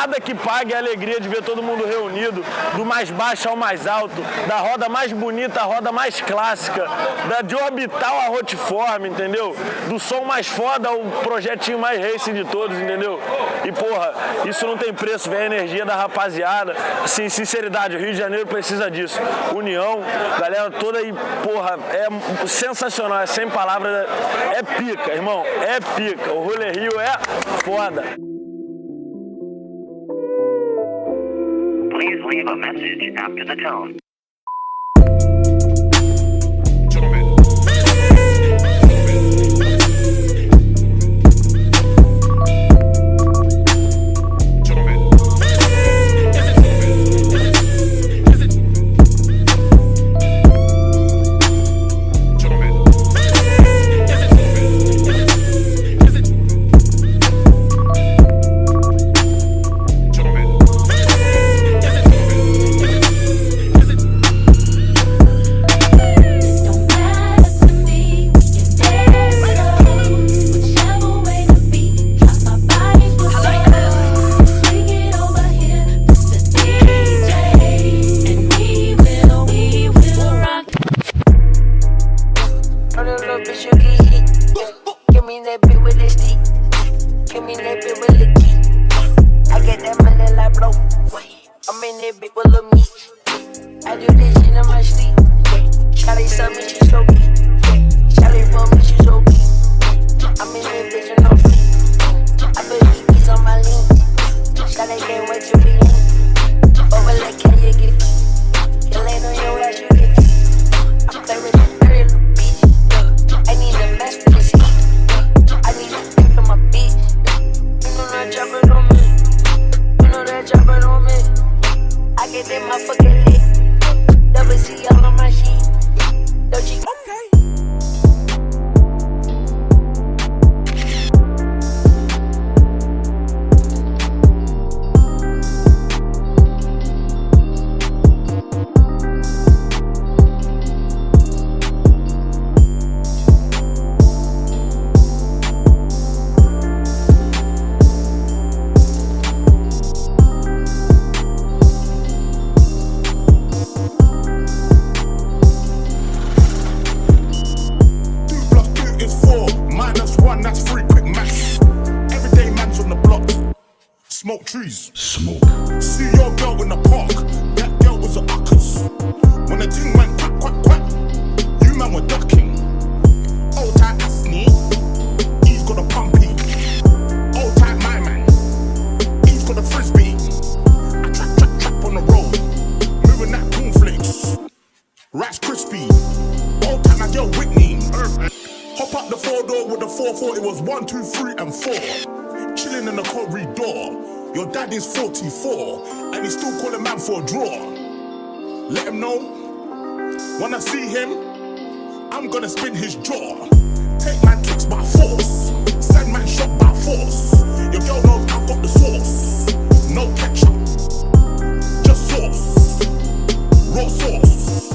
nada que pague a alegria de ver todo mundo reunido, do mais baixo ao mais alto, da roda mais bonita à roda mais clássica, de orbital a rotiforme, entendeu? Do som mais foda ao projetinho mais race de todos, entendeu? E, porra, isso não tem preço, vem a energia da rapaziada. Assim, sinceridade, o Rio de Janeiro precisa disso. União, galera toda aí, porra, é sensacional, é sem palavras, é pica, irmão, é pica. O Rolé Rio é foda. Please leave a message after the tone. Smoke trees. Smoke. See your girl in the park. That girl was a uckers. When the thing went quack, quack, quack, you man were ducking. Old tight Asney, he's got a pumpy. Old tight my man, he's got a frisbee. I trap, trap, trap on the road, moving that cornflakes. Rice crispy. Old tight my girl Whitney. Hop up the 4-door with the 4-4. It was 1, 2, 3, and 4. Chilling in the corridor. Your dad is 44 and he's still calling man for a draw. Let him know when I see him, I'm gonna spin his jaw. Take man tricks by force, send man shot by force. Your girl knows I've got the sauce. No ketchup, just sauce, raw sauce.